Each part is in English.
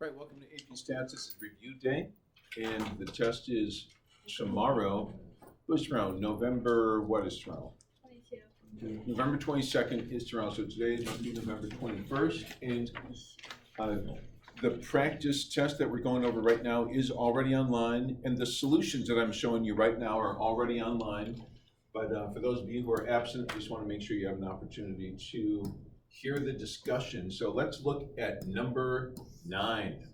All right, welcome to AP Stats. This is review day, and the test is tomorrow. What's tomorrow? What is tomorrow? 22. November 22nd is tomorrow, so today is November 21st, and the practice test that we're going over right now is already online, and the solutions that I'm showing you right now are already online. But for those of you who are absent, I just want to make sure you have an opportunity to hear the discussion. So let's look at number 9.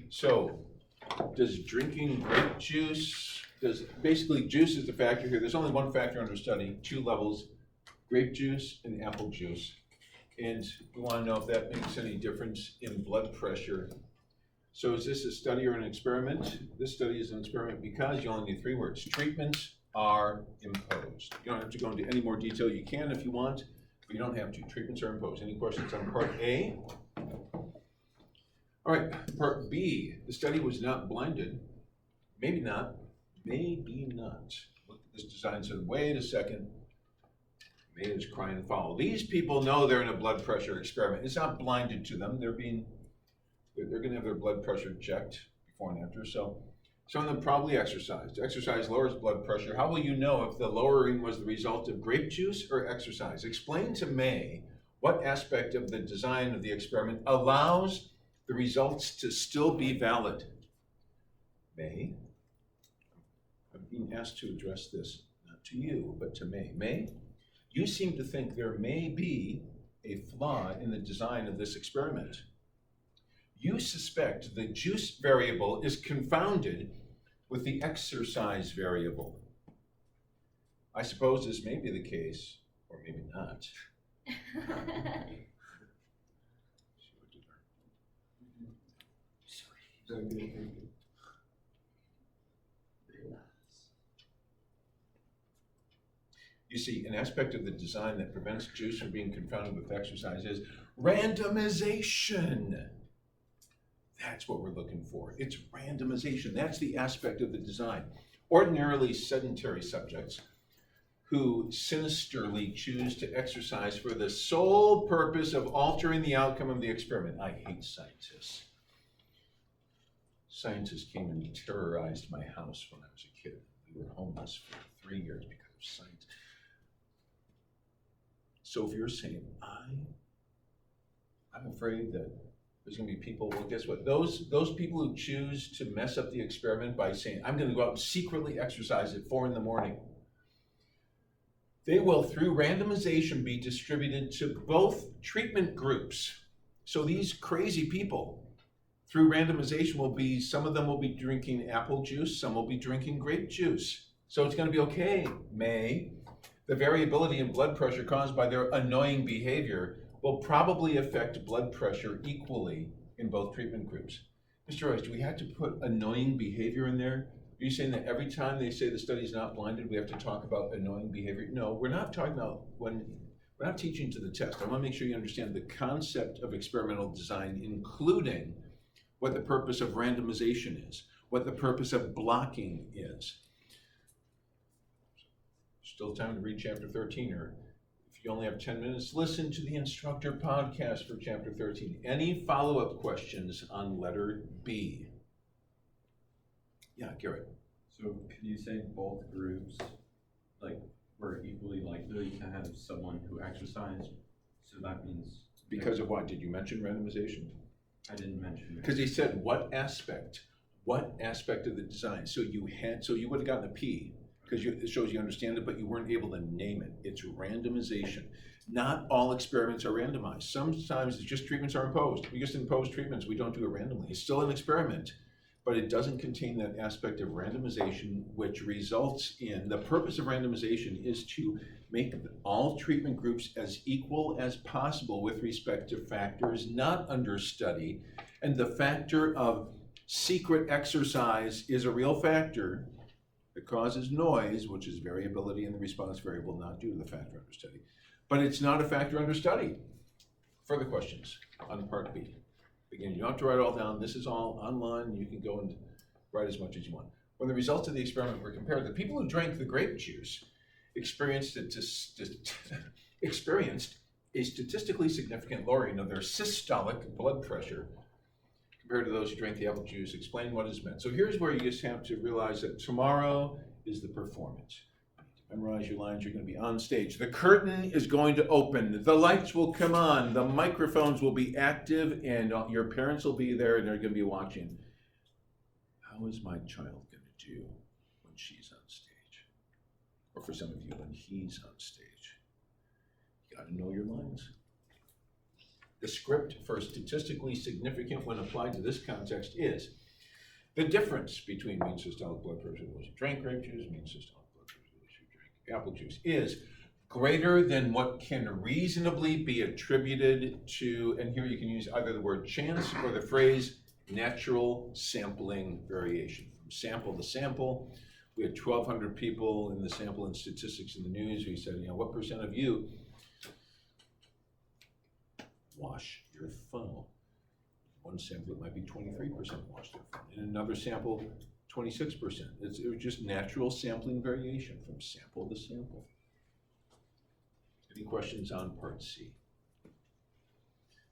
So, does drinking grape juice, basically juice is the factor here. There's only one factor under study, 2 levels, grape juice and apple juice. And we want to know if that makes any difference in blood pressure. So is this a study or an experiment? This study is an experiment because you only need 3 words. Treatments are imposed. You don't have to go into any more detail. You can if you want, but you don't have to. Treatments are imposed. Any questions on part A? All right, part B. The study was not blinded. Maybe not. Maybe not. Look at this design and said, wait a second. May is crying and foul. These people know they're in a blood pressure experiment. It's not blinded to them. They're going to have their blood pressure checked before and after. So some of them probably exercised. Exercise lowers blood pressure. How will you know if the lowering was the result of grape juice or exercise? Explain to May what aspect of the design of the experiment allows the results to still be valid. May, I'm being asked to address this, not to you, but to May. May, you seem to think there may be a flaw in the design of this experiment. You suspect the juice variable is confounded with the exercise variable. I suppose this may be the case, or maybe not. You see, an aspect of the design that prevents juice from being confounded with exercise is randomization. That's what we're looking for. It's randomization. That's the aspect of the design. Ordinarily sedentary subjects who sinisterly choose to exercise for the sole purpose of altering the outcome of the experiment. I hate scientists. Scientists came and terrorized my house when I was a kid. We were homeless for 3 years because of science. So if you're saying, I'm afraid that there's going to be people, well, guess what? Those people who choose to mess up the experiment by saying, I'm going to go out and secretly exercise at 4 in the morning, they will, through randomization, be distributed to both treatment groups. So these crazy people, through randomization, some of them will be drinking apple juice, some will be drinking grape juice. So it's going to be okay, May. The variability in blood pressure caused by their annoying behavior will probably affect blood pressure equally in both treatment groups. Mr. Royce, do we have to put annoying behavior in there? Are you saying that every time they say the study's not blinded, we have to talk about annoying behavior? No, we're not talking about we're not teaching to the test. I want to make sure you understand the concept of experimental design, including what the purpose of randomization is, what the purpose of blocking is. Still time to read chapter 13, or if you only have 10 minutes, listen to the instructor podcast for chapter 13. Any follow-up questions on letter B? Yeah, Garrett. So could you say both groups were equally likely to have someone who exercised? So that means Because of what? Did you mention randomization? I didn't mention it. Because he said what aspect of the design. So you would have gotten a P, because it shows you understand it, but you weren't able to name it. It's randomization. Not all experiments are randomized. Sometimes it's just treatments are imposed. We just impose treatments. We don't do it randomly. It's still an experiment, but it doesn't contain that aspect of randomization, which results in, the purpose of randomization is to make all treatment groups as equal as possible with respect to factors not under study. And the factor of secret exercise is a real factor. It causes noise, which is variability in the response variable not due to the factor under study. But it's not a factor under study. Further questions on part B? Again, you don't have to write it all down. This is all online. You can go and write as much as you want. When the results of the experiment were compared, the people who drank the grape juice experienced a statistically significant lowering of their systolic blood pressure compared to those who drank the apple juice. Explain what is meant. So here's where you just have to realize that tomorrow is the performance. Memorize your lines, you're going to be on stage. The curtain is going to open, the lights will come on, the microphones will be active, and your parents will be there and they're going to be watching. How is my child going to do when she's on stage? Or for some of you, when he's on stage? You got to know your lines. The script for statistically significant when applied to this context is the difference between mean systolic blood pressure of those who drank grape juice, mean systolic blood pressure of those who drank apple juice is greater than what can reasonably be attributed to, and here you can use either the word chance or the phrase natural sampling variation. From sample to sample, we had 1,200 people in the sample and statistics in the news. We said, what percent of you wash your phone? One sample, it might be 23% wash their phone. In another sample, 26%. It was just natural sampling variation from sample to sample. Any questions on part C?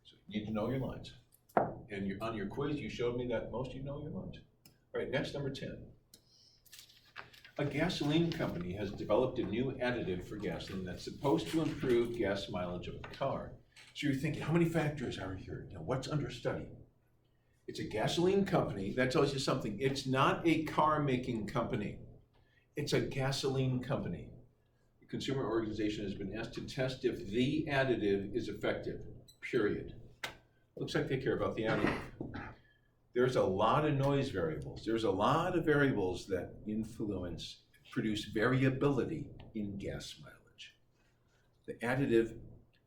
So you need to know your lines. And on your quiz, you showed me that most of you know your lines. All right, next, number 10. A gasoline company has developed a new additive for gasoline that's supposed to improve gas mileage of a car. So you're thinking, how many factors are here? What's under study? It's a gasoline company. That tells you something. It's not a car-making company. It's a gasoline company. The consumer organization has been asked to test if the additive is effective, period. Looks like they care about the additive. There's a lot of noise variables. There's a lot of variables that produce variability in gas mileage. The additive,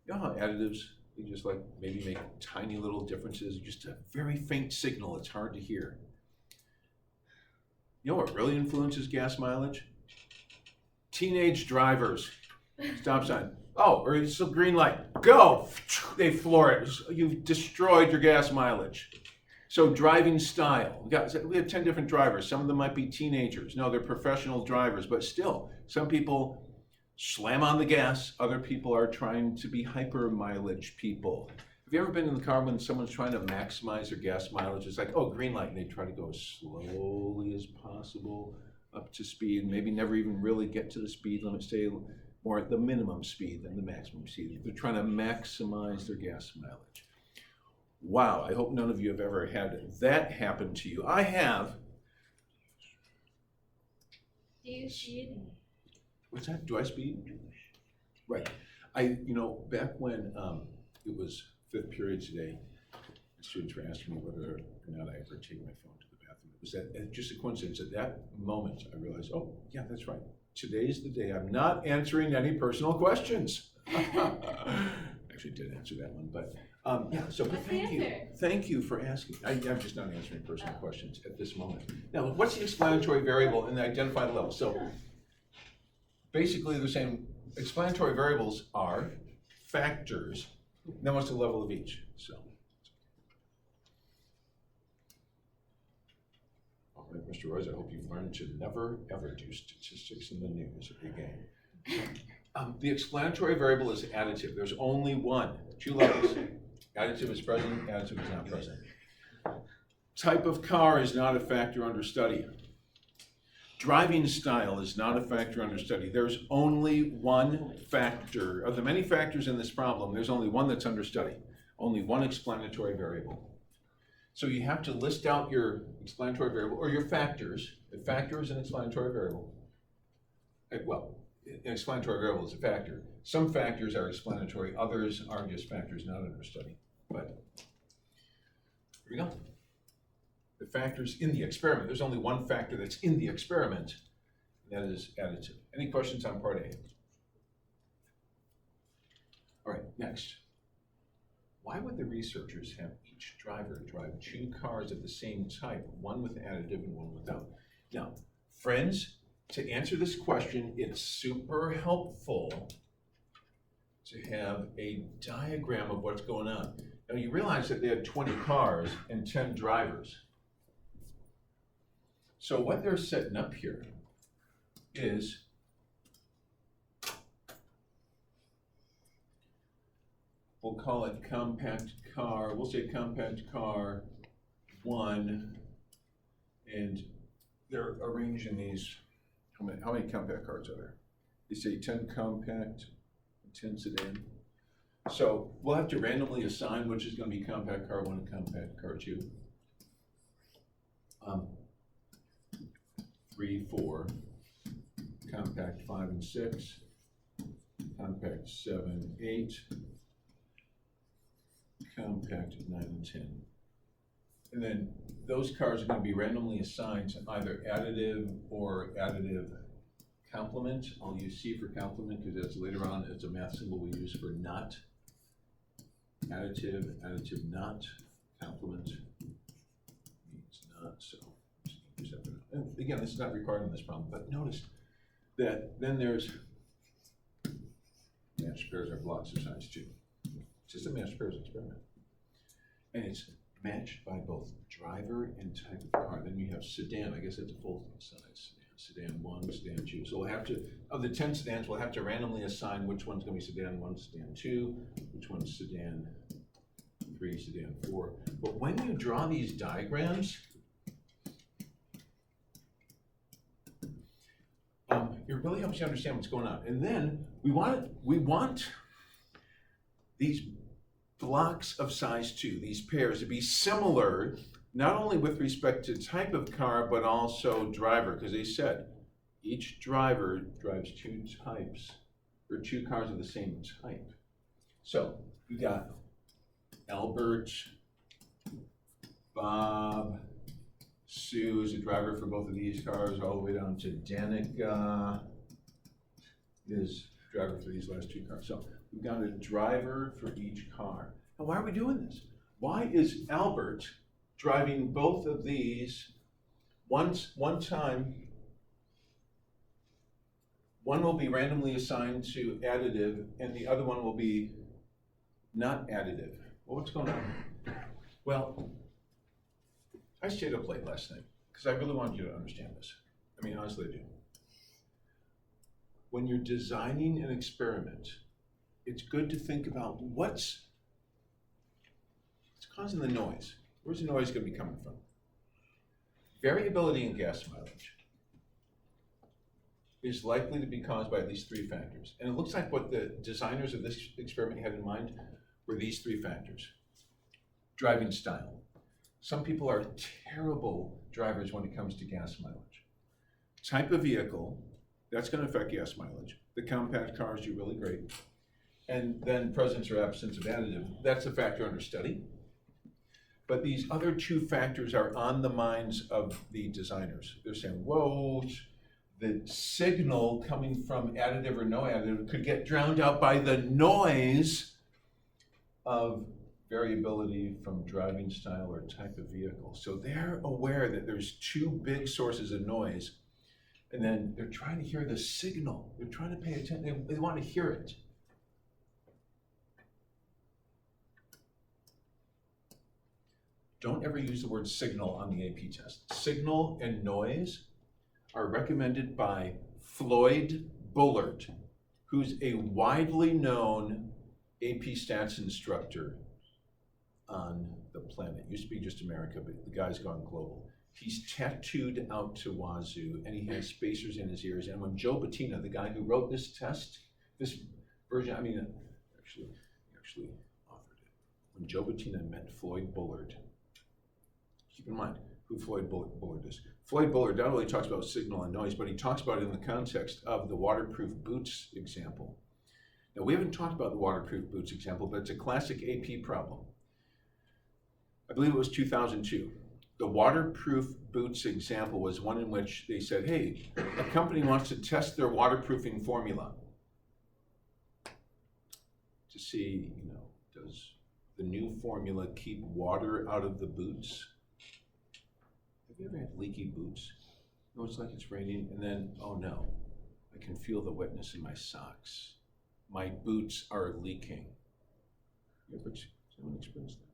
you know how additives, they just like maybe make tiny little differences, just a very faint signal, it's hard to hear. You know what really influences gas mileage? Teenage drivers. Stop sign. Oh, or it's a green light. Go! They floor it. You've destroyed your gas mileage. So driving style. We have 10 different drivers. Some of them might be teenagers. No, they're professional drivers, but still, some people slam on the gas. Other people are trying to be hyper mileage people. Have you ever been in the car when someone's trying to maximize their gas mileage? It's like, oh, green light, and they try to go as slowly as possible up to speed, and maybe never even really get to the speed limit, stay more at the minimum speed than the maximum speed. They're trying to maximize their gas mileage. Wow, I hope none of you have ever had that happen to you. I have. Do you speed? What's that? Do I speed? Right. Back when it was fifth period today, the students were asking me whether or not I ever take my phone to the bathroom. It was just a coincidence. At that moment, I realized, oh, yeah, that's right. Today's the day I'm not answering any personal questions. Actually did answer that one, but thank you. Thank you for asking. I'm just not answering personal questions at this moment. Now, what's the explanatory variable in the identified level? So basically they're saying explanatory variables are factors. Then what's the level of each? So, all right, Mr. Rose, I hope you've learned to never ever do statistics in the news again. The explanatory variable is additive. There's only one, 2 levels. Additive is present, additive is not present. Type of car is not a factor under study. Driving style is not a factor under study. There's only one factor. Of the many factors in this problem, there's only one that's under study. Only one explanatory variable. So you have to list out your explanatory variable, or your factors. A factor is an explanatory variable. Well, an explanatory variable is a factor. Some factors are explanatory, others are just factors not under study. But here we go. The factors in the experiment. There's only one factor that's in the experiment, and that is additive. Any questions on part A? All right, next. Why would the researchers have each driver drive 2 cars of the same type, one with additive and one without? Now, friends, to answer this question, it's super helpful to have a diagram of what's going on. Now, you realize that they had 20 cars and 10 drivers. So what they're setting up here is we'll call it compact car. We'll say compact car one, and they're arranging these, how many compact cars are there? They say 10 compact, 10 sedan. So we'll have to randomly assign which is gonna be compact car 1 and compact car 2. 3, 4, compact 5 and 6, compact 7, 8, compact 9 and 10. And then those cars are gonna be randomly assigned to either additive or additive complement. I'll use C for complement because that's later on, it's a math symbol we use for not. Additive, additive not, complement means not, so. And again, this is not required in this problem, but notice that then there's matched pairs are blocks of size 2. It's just a matched pairs experiment. And it's matched by both driver and type of car. Then you have sedan, I guess that's a full size sedan. Sedan 1, sedan 2. So we'll have to, of the 10 sedans, we'll have to randomly assign which one's gonna be sedan 1, sedan 2, which one's sedan 3, sedan 4. But when you draw these diagrams, it really helps you understand what's going on. And then we want these blocks of size 2, these pairs, to be similar, not only with respect to type of car, but also driver, because they said each driver drives 2 types, or 2 cars of the same type. So we got Albert, Bob, Sue is a driver for both of these cars, all the way down to Danica is driver for these last 2 cars. So we've got a driver for each car. Now, why are we doing this? Why is Albert driving both of these one time? One will be randomly assigned to additive, and the other one will be not additive. Well, what's going on? Well, I stayed up late last night because I really wanted you to understand this. I mean, honestly, I do. When you're designing an experiment, it's good to think about what's causing the noise. Where's the noise going to be coming from? Variability in gas mileage is likely to be caused by at least 3 factors. And it looks like what the designers of this experiment had in mind were these 3 factors. Driving style. Some people are terrible drivers when it comes to gas mileage. Type of vehicle, that's going to affect gas mileage. The compact cars do really great. And then presence or absence of additive, that's a factor under study. But these other 2 factors are on the minds of the designers. They're saying, whoa, the signal coming from additive or no additive could get drowned out by the noise of variability from driving style or type of vehicle. So they're aware that there's 2 big sources of noise, and then they're trying to hear the signal. They're trying to pay attention. They want to hear it. Don't ever use the word signal on the AP test. Signal and noise are recommended by Floyd Bullard, who's a widely known AP stats instructor on the planet. It used to be just America, but the guy's gone global. He's tattooed out to wazoo, and he has spacers in his ears. And when Joe Bettina, the guy who wrote this test, this version, I mean, actually authored it. When Joe Bettina met Floyd Bullard, keep in mind who Floyd Bullard is. Floyd Bullard not only talks about signal and noise, but he talks about it in the context of the waterproof boots example. Now, we haven't talked about the waterproof boots example, but it's a classic AP problem. I believe it was 2002. The waterproof boots example was one in which they said, hey, a company wants to test their waterproofing formula to see, does the new formula keep water out of the boots? Have you ever had leaky boots? No, it's like it's raining, and then, oh no, I can feel the wetness in my socks. My boots are leaking. Has anyone experienced that?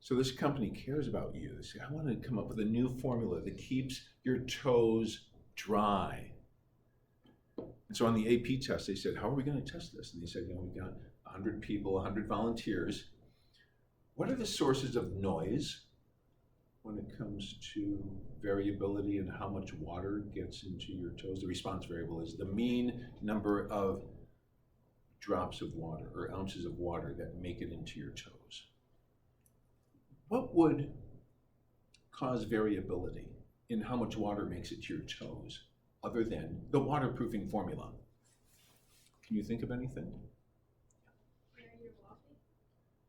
So this company cares about you. They say, I want to come up with a new formula that keeps your toes dry. And so on the AP test, they said, how are we going to test this? And they said, we've got 100 people, 100 volunteers. What are the sources of noise when it comes to variability and how much water gets into your toes? The response variable is the mean number of drops of water or ounces of water that make it into your toes. What would cause variability in how much water makes it to your toes other than the waterproofing formula? Can you think of anything?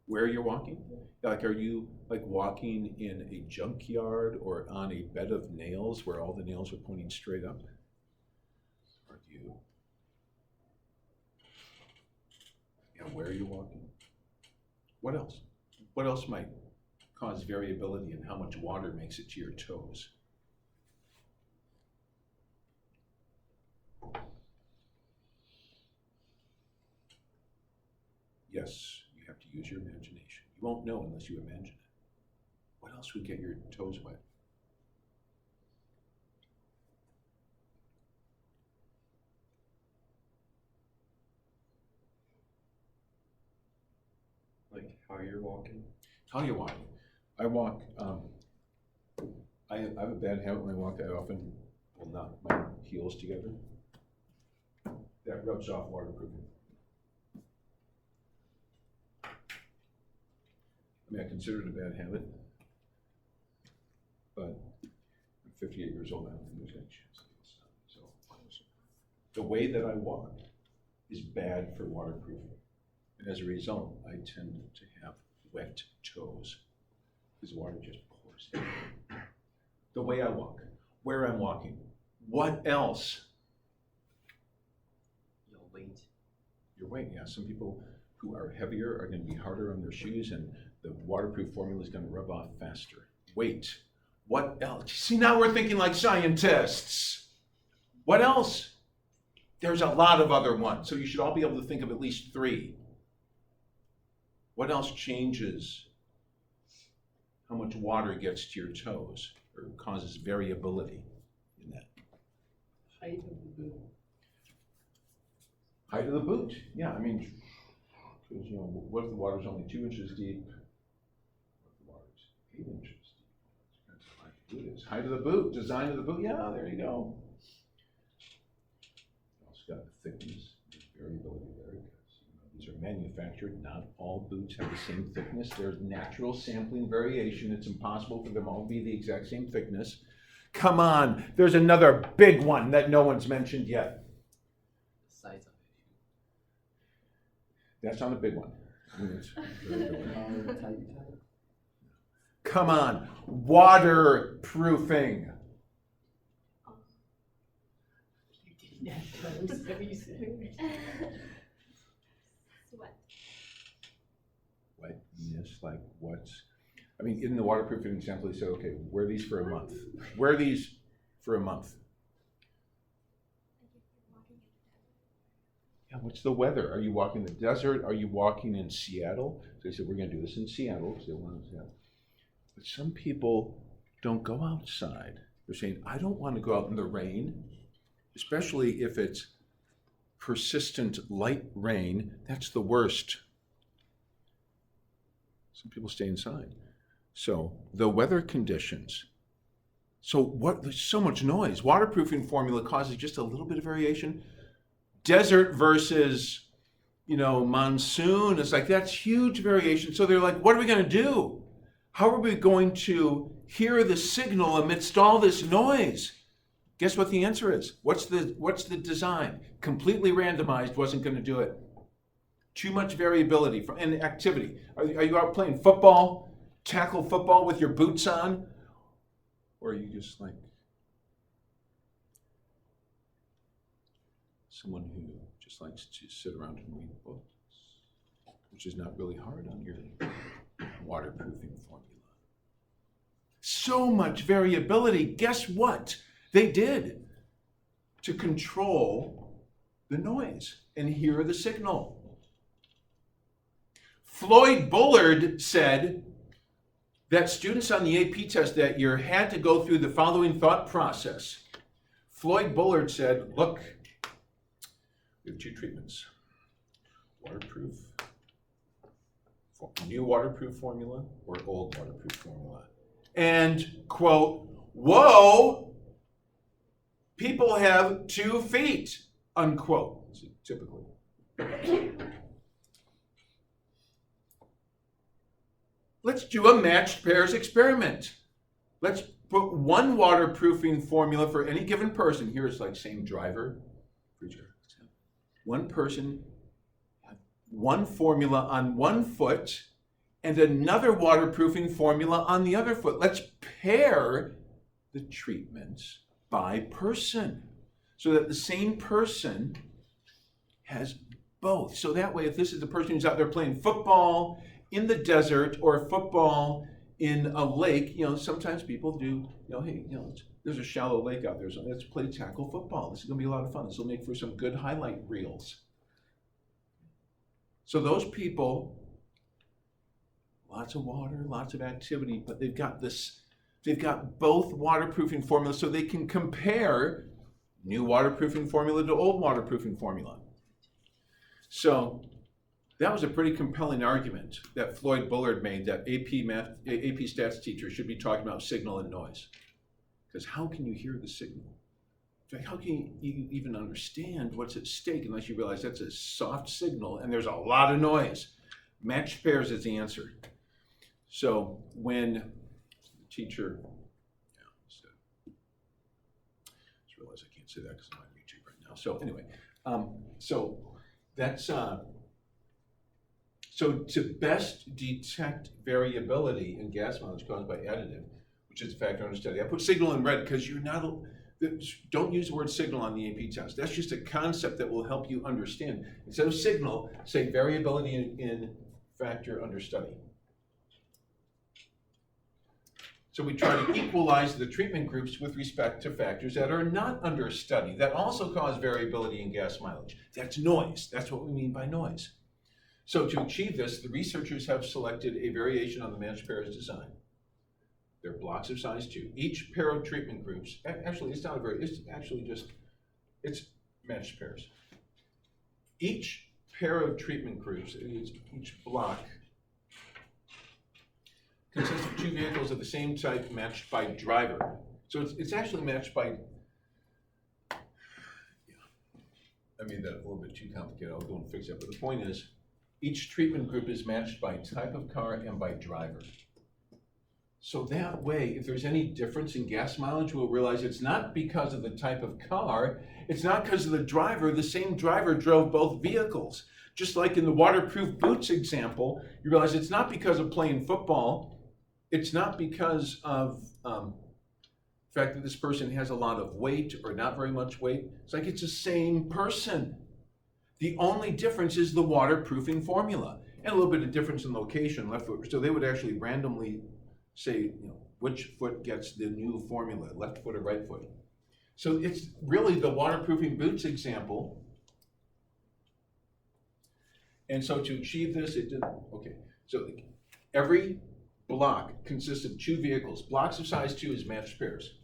Where you're walking? Like, are you like walking in a junkyard or on a bed of nails where all the nails are pointing straight up? Are you? Yeah, where are you walking? What else? What else might cause variability in how much water makes it to your toes? Yes, you have to use your imagination. You won't know unless you imagine it. What else would get your toes wet? Like how you're walking? How you walk? I walk, I have a bad habit when I walk. I often will knock my heels together. That rubs off waterproofing. I mean, I consider it a bad habit, but I'm 58 years old. I don't think there's any chance that it's not. So the way that I walk is bad for waterproofing. And as a result, I tend to have wet toes because water just pours in. The way I walk, where I'm walking, what else? Your weight. Your weight, yeah. Some people who are heavier are going to be harder on their shoes, and the waterproof formula is going to rub off faster. Weight. What else? See, now we're thinking like scientists. What else? There's a lot of other ones, so you should all be able to think of at least 3. What else changes how much water gets to your toes or causes variability in that? Height of the boot. Height of the boot. Yeah, I mean, because what if the water's only 2 inches deep? What if the water's 8 inches deep? Depends on how high the boot is. Height of the boot, design of the boot. Yeah, there you go. You also got the thickness, variability there. These are manufactured. Not all boots have the same thickness. There's natural sampling variation. It's impossible for them all to be the exact same thickness. Come on, there's another big one that no one's mentioned yet. The size of That's not a big one. I mean, it's it. Tight. come on, waterproofing. You didn't have toes. Have you seen? Sweat. Wetness, like what's, I mean, in the waterproofing example, they say, okay, wear these for a month. Wear these for a month. Yeah, what's the weather? Are you walking the desert? Are you walking in Seattle? So they said, we're going to do this in Seattle because they want to. But some people don't go outside. They're saying, I don't want to go out in the rain, especially if it's persistent light rain. That's the worst. Some people stay inside. So the weather conditions. So what? There's so much noise. Waterproofing formula causes just a little bit of variation. Desert versus, monsoon. It's like, that's huge variation. So they're like, what are we going to do? How are we going to hear the signal amidst all this noise? Guess what the answer is? What's the design? Completely randomized wasn't going to do it. Too much variability in activity. Are you out playing football, tackle football with your boots on? Or are you just like someone who just likes to sit around and read books, which is not really hard on your waterproofing formula? So much variability. Guess what they did to control the noise and hear the signal? Floyd Bullard said that students on the AP test that year had to go through the following thought process. Floyd Bullard said, look, we have 2 treatments. Waterproof new waterproof formula or old waterproof formula. And quote, whoa, people have 2 feet, unquote, typically. Let's do a matched pairs experiment. Let's put one waterproofing formula for any given person. Here it's like same driver. One person, one formula on one foot, and another waterproofing formula on the other foot. Let's pair the treatments by person so that the same person has both. So that way, if this is the person who's out there playing football in the desert or football in a lake, sometimes people do, hey, there's a shallow lake out there, so let's play tackle football. This is gonna be a lot of fun. This will make for some good highlight reels. So those people, lots of water, lots of activity, but they've got both waterproofing formulas so they can compare new waterproofing formula to old waterproofing formula. So that was a pretty compelling argument that Floyd Bullard made, that AP stats teacher should be talking about signal and noise. Because how can you hear the signal? In fact, how can you even understand what's at stake unless you realize that's a soft signal and there's a lot of noise? Matched pairs is the answer. So when the teacher, just realize I can't say that because I'm on YouTube right now. So anyway, so that's, so to best detect variability in gas mileage caused by additive, which is a factor under study, I put signal in red because you're not, don't use the word signal on the AP test. That's just a concept that will help you understand. Instead of signal, say variability in factor under study. So we try to equalize the treatment groups with respect to factors that are not under study, that also cause variability in gas mileage. That's noise. That's what we mean by noise. So to achieve this, the researchers have selected a variation on the matched pairs design. They're blocks of size 2. Each pair of treatment groups, actually it's matched pairs. Each pair of treatment groups, each block, consists of 2 vehicles of the same type matched by driver. So it's actually matched by, I made that a little bit too complicated. I'll go and fix it. But the point is, each treatment group is matched by type of car and by driver. So that way, if there's any difference in gas mileage, we'll realize it's not because of the type of car, it's not because of the driver. The same driver drove both vehicles. Just like in the waterproof boots example, you realize it's not because of playing football. It's not because of the fact that this person has a lot of weight or not very much weight. It's like it's the same person. The only difference is the waterproofing formula and a little bit of difference in location, left foot. So they would actually randomly say, which foot gets the new formula, left foot or right foot. So it's really the waterproofing boots example. And so to achieve this, so every block consists of 2 vehicles. Blocks of size 2 is matched pairs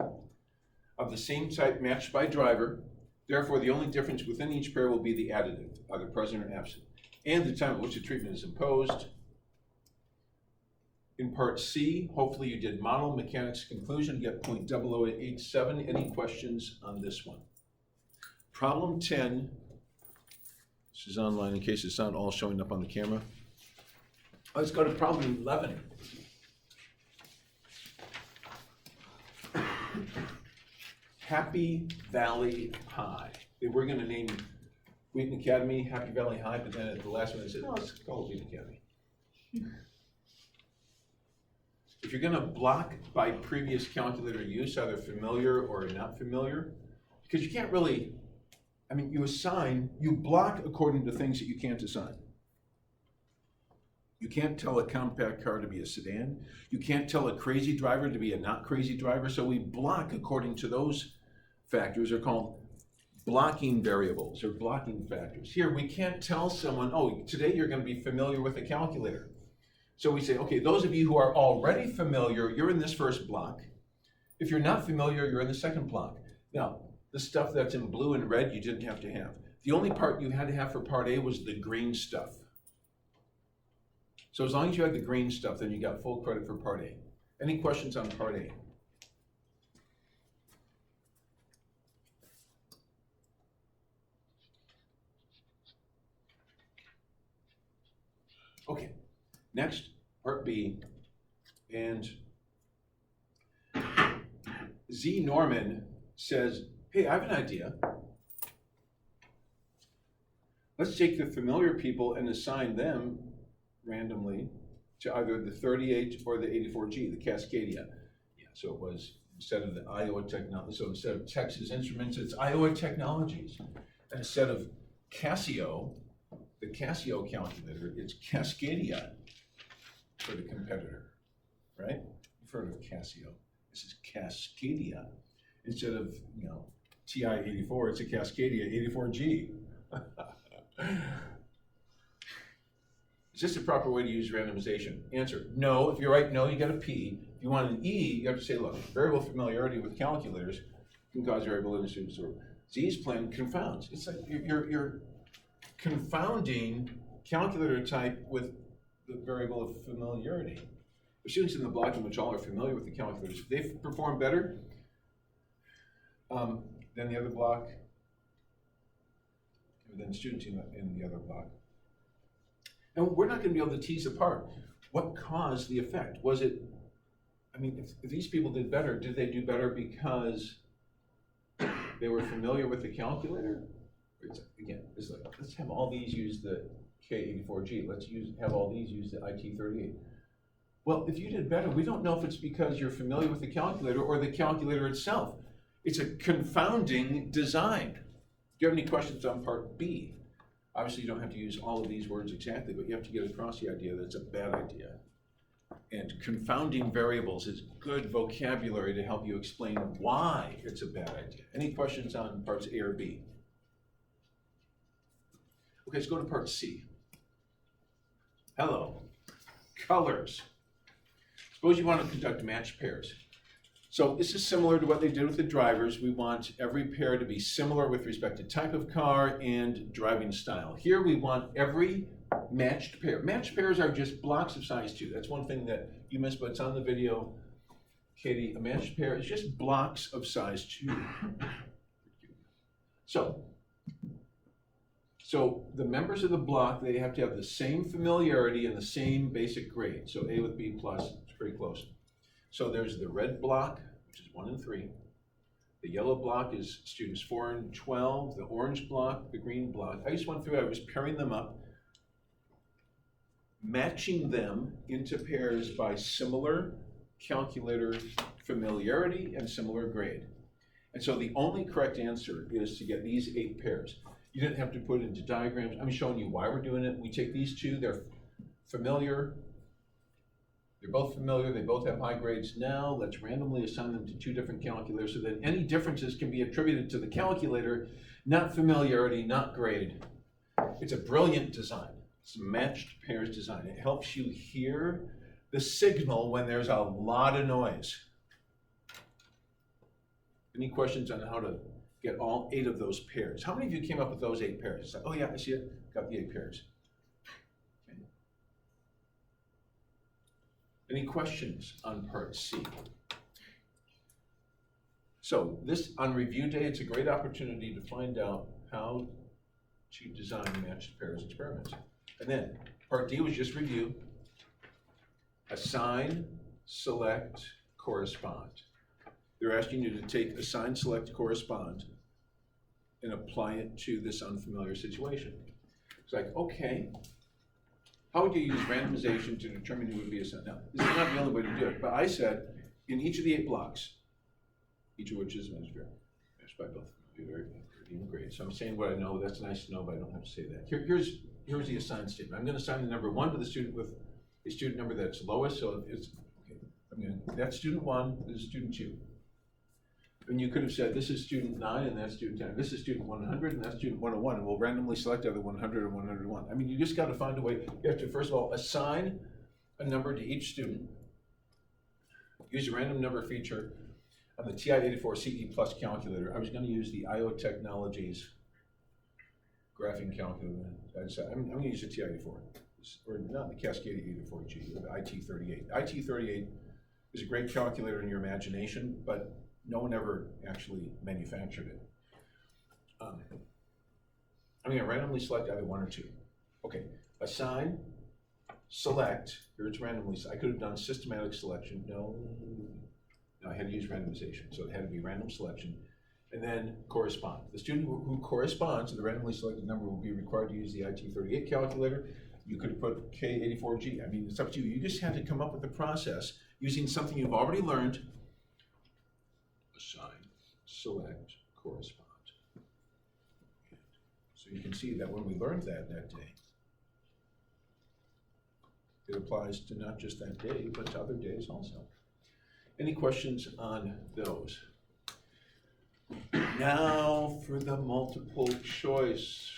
of the same type matched by driver. Therefore, the only difference within each pair will be the additive, either present or absent, and the time at which the treatment is imposed. In part C, hopefully you did model mechanics conclusion, get .0087. Any questions on this one? Problem 10, this is online in case it's not all showing up on the camera. Let's go to problem 11. Happy Valley High. We're going to name Wheaton Academy Happy Valley High, but then at the last one they said, no, let's call it Wheaton Academy. If you're going to block by previous calculator use, either familiar or not familiar, because you can't really, you block according to things that you can't assign. You can't tell a compact car to be a sedan. You can't tell a crazy driver to be a not crazy driver. So we block according to those factors. They're called blocking variables or blocking factors. Here, we can't tell someone, oh, today you're going to be familiar with a calculator. So we say, okay, those of you who are already familiar, you're in this first block. If you're not familiar, you're in the second block. Now, the stuff that's in blue and red, you didn't have to have. The only part you had to have for part A was the green stuff. So as long as you had the green stuff, then you got full credit for part A. Any questions on part A? Okay, next, part B, and Z. Norman says, hey, I have an idea. Let's take the familiar people and assign them randomly to either the 38 or the 84G, the Cascadia. Yeah, so it was, instead of the Iowa Technology, so instead of Texas Instruments, it's Iowa Technologies. And instead of Casio, the Casio calculator, it's Cascadia for the competitor, right? You've heard of Casio. This is Cascadia. Instead of, TI-84, it's a Cascadia 84G. Is this the proper way to use randomization? Answer, no. If you're right, no, you got a P. If you want an E, you have to say, look, variable familiarity with calculators can cause variable industry disorder. Z's plan confounds. It's like you're confounding calculator type with the variable of familiarity. The students in the block in which all are familiar with the calculators, if they perform better than the other block, than students in the other block. And we're not going to be able to tease apart what caused the effect. Was it, if these people did better, did they do better because they were familiar with the calculator? It's like, let's have all these use the K84G. Let's have all these use the IT38. Well, if you did better, we don't know if it's because you're familiar with the calculator or the calculator itself. It's a confounding design. Do you have any questions on part B? Obviously, you don't have to use all of these words exactly, but you have to get across the idea that it's a bad idea. And confounding variables is good vocabulary to help you explain why it's a bad idea. Any questions on parts A or B? Okay, let's go to part C. Hello. Colors. Suppose you want to conduct matched pairs. So this is similar to what they did with the drivers. We want every pair to be similar with respect to type of car and driving style. Here we want every matched pair. Matched pairs are just blocks of size 2. That's one thing that you missed, but it's on the video. Katie, a matched pair is just blocks of size 2. So the members of the block, they have to have the same familiarity and the same basic grade. So A with B plus, it's pretty close. So there's the red block, which is 1 and 3. The yellow block is students 4 and 12. The orange block, the green block. I just went through, I was pairing them up, matching them into pairs by similar calculator familiarity and similar grade. And so the only correct answer is to get these 8 pairs. You didn't have to put it into diagrams. I'm showing you why we're doing it. We take these 2, they're familiar. They're both familiar, they both have high grades. Now let's randomly assign them to 2 different calculators so that any differences can be attributed to the calculator, not familiarity, not grade. It's a brilliant design. It's a matched pairs design. It helps you hear the signal when there's a lot of noise. Any questions on how to get all 8 of those pairs? How many of you came up with those 8 pairs? It's like, oh yeah, I see it, got the 8 pairs. Okay. Any questions on part C? So this, on review day, it's a great opportunity to find out how to design matched pairs experiments. And then part D was just review. Assign, select, correspond. They're asking you to take assign, select, correspond and apply it to this unfamiliar situation. It's like, okay, how would you use randomization to determine who would be assigned? Now, this is not the only way to do it, but I said in each of the 8 blocks, each of which is matched by both even grade. So I'm saying what I know. That's nice to know, but I don't have to say that. Here's the assigned statement. I'm going to assign the number 1 to the student with a student number that's lowest. So it's okay. That's student 1. This is student 2. And you could have said this is student 9 and that's student 10. This is student 100 and that's student 101. And we'll randomly select either 100 or 101. I mean, you just got to find a way. You have to first of all assign a number to each student. Use a random number feature on the TI-84 CE Plus calculator. I was going to use the Iowa Technologies graphing calculator. I'm going to use the TI-84. or not the Cascade 84G, the IT38. IT38 is a great calculator in your imagination, but no one ever actually manufactured it. I'm gonna randomly select either one or two. Okay, assign, select, here it's randomly, I could have done systematic selection, no, I had to use randomization, so it had to be random selection, and then correspond. The student who corresponds to the randomly selected number will be required to use the IT38 calculator. You could have put K84G, I mean, it's up to you. You just have to come up with a process using something you've already learned. Assign, select, correspond. So you can see that when we learned that day, it applies to not just that day, but to other days also. Any questions on those? Now for the multiple choice.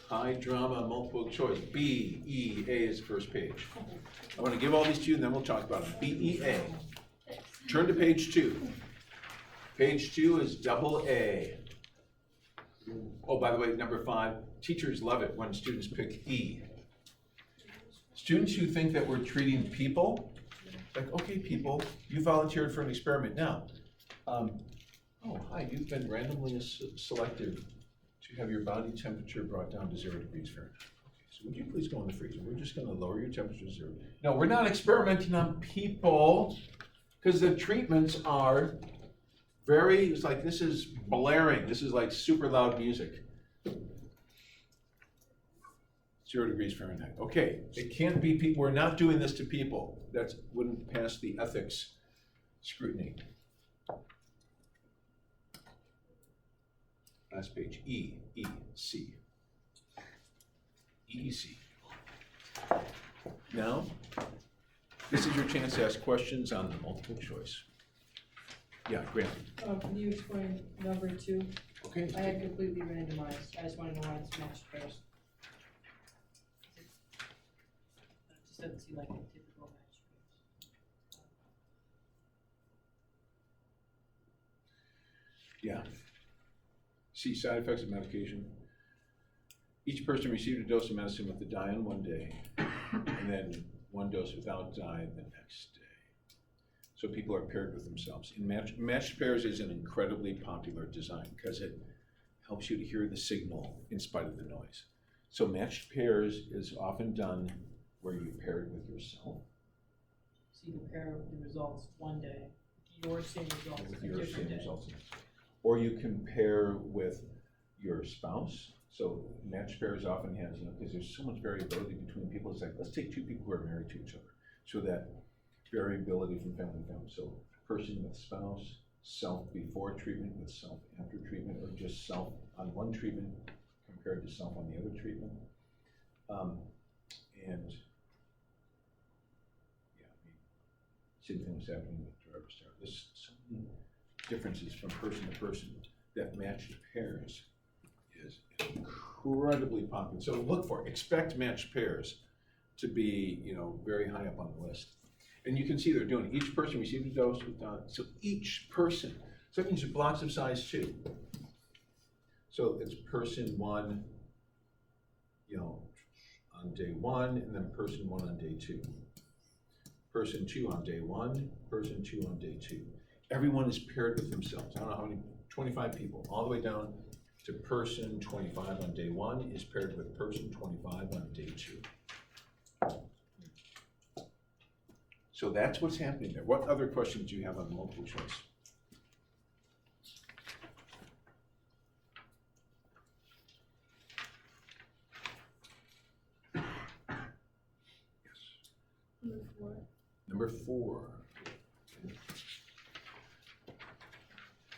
High drama multiple choice. B, E, A is the first page. I'm going to give all these to you and then we'll talk about them. B, E, A. Turn to page 2. Page 2 is double A. Oh, by the way, number 5, teachers love it when students pick E. Students who think that we're treating people, like, okay, people, you volunteered for an experiment. Now, oh, hi, you've been randomly selected to have your body temperature brought down to 0 degrees Fahrenheit. Okay, so would you please go in the freezer? We're just gonna lower your temperature to 0. No, we're not experimenting on people, because the treatments are very, it's like, this is blaring. This is like super loud music. 0 degrees Fahrenheit. Okay, it can't be people. We're not doing this to people. That wouldn't pass the ethics scrutiny. Last page, E, E, C. E, E, C. Now, this is your chance to ask questions on the multiple choice. Yeah, Graham. Can you explain number 2? Okay. I had completely randomized. I just want to know why it's matched pairs. It just doesn't seem like a typical matched pairs. Yeah. See, side effects of medication. Each person received a dose of medicine with the dye on one day, and then one dose without dye the next day. So people are paired with themselves. And matched pairs is an incredibly popular design because it helps you to hear the signal in spite of the noise. So matched pairs is often done where you pair it with yourself. So you compare the results one day, your same results With a your different same day. results. Or you can pair with your spouse. So matched pairs often has, because there's so much variability between people. It's like, let's take 2 people who are married to each other. So that variability from family to family. So person with spouse, self before treatment with self after treatment, or just self on one treatment compared to self on the other treatment. And yeah, I mean, same thing was happening with Drovastar. There's so many differences from person to person that matched pairs is incredibly popular. So look for, expect matched pairs to be, very high up on the list. And you can see they're doing, each person received a dose with dye. So each person, so that means blocks of size 2. So it's person 1, on day 1, and then person 1 on day 2. Person 2 on day 1, person 2 on day 2. Everyone is paired with themselves. I don't know how many, 25 people, all the way down to person 25 on day 1 is paired with person 25 on day 2. So that's what's happening there. What other questions do you have on multiple choice? Number 4. Number 4.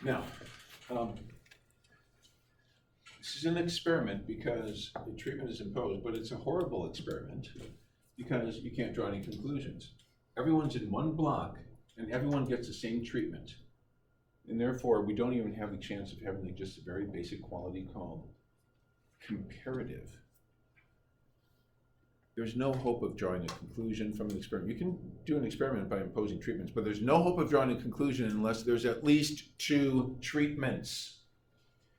Now, this is an experiment because the treatment is imposed, but it's a horrible experiment because you can't draw any conclusions. Everyone's in one block and everyone gets the same treatment. And therefore, we don't even have the chance of having just a very basic quality called comparative. There's no hope of drawing a conclusion from an experiment. You can do an experiment by imposing treatments, but there's no hope of drawing a conclusion unless there's at least 2 treatments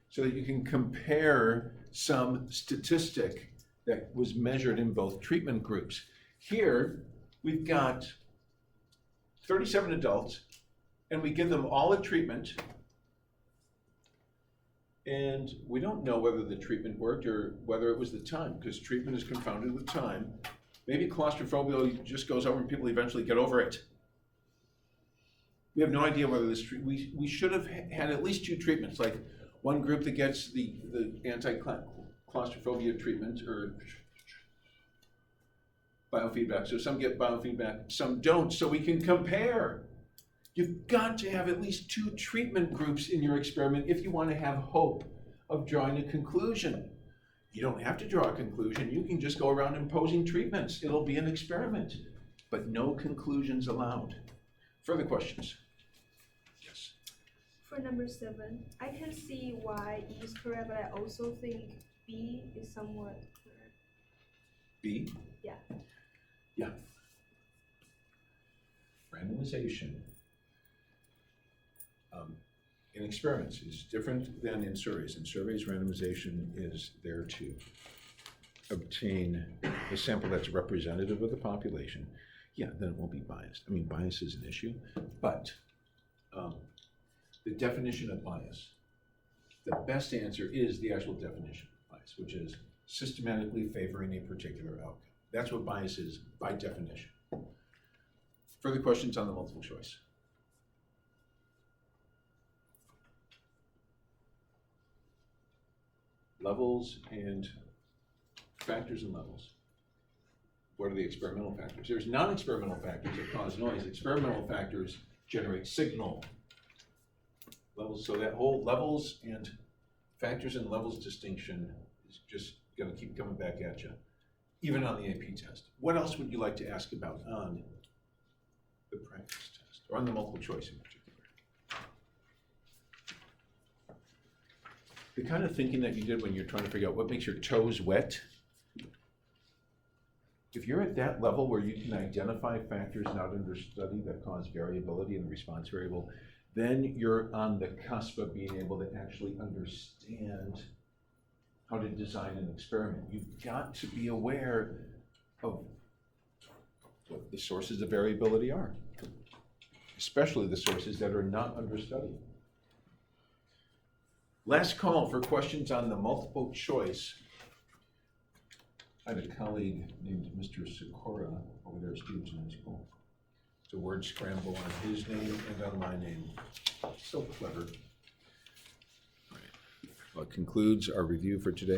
so that you can compare some statistic that was measured in both treatment groups. Here, we've got 37 adults, and we give them all a treatment, and we don't know whether the treatment worked or whether it was the time, because treatment is confounded with time. Maybe claustrophobia just goes over and people eventually get over it. We have no idea whether this, we should have had at least 2 treatments, like one group that gets the anti-claustrophobia treatment or biofeedback. So some get biofeedback, some don't, so we can compare. You've got to have at least 2 treatment groups in your experiment if you want to have hope of drawing a conclusion. You don't have to draw a conclusion. You can just go around imposing treatments. It'll be an experiment, but no conclusions allowed. Further questions? Yes. For number 7, I can see Y is correct, but I also think B is somewhat correct. B? Yeah. Yeah. Randomization in experiments is different than in surveys. In surveys, randomization is there to obtain a sample that's representative of the population. Yeah, then it won't be biased. I mean, bias is an issue, but the definition of bias, the best answer is the actual definition of bias, which is systematically favoring a particular outcome. That's what bias is by definition. Further questions on the multiple choice? Levels and factors and levels. What are the experimental factors? There's non-experimental factors that cause noise. Experimental factors generate signal. Levels, so that whole levels and factors and levels distinction is just gonna keep coming back at you, even on the AP test. What else would you like to ask about on the practice test, or on the multiple choice in particular? The kind of thinking that you did when you're trying to figure out what makes your toes wet, if you're at that level where you can identify factors not under study that cause variability in the response variable, then you're on the cusp of being able to actually understand how to design an experiment. You've got to be aware of what the sources of variability are, especially the sources that are not under study. Last call for questions on the multiple choice. I had a colleague named Mr. Sikora over there at Stevenson High School. It's a word scramble on his name and on my name. So clever. All right. Well, it concludes our review for today.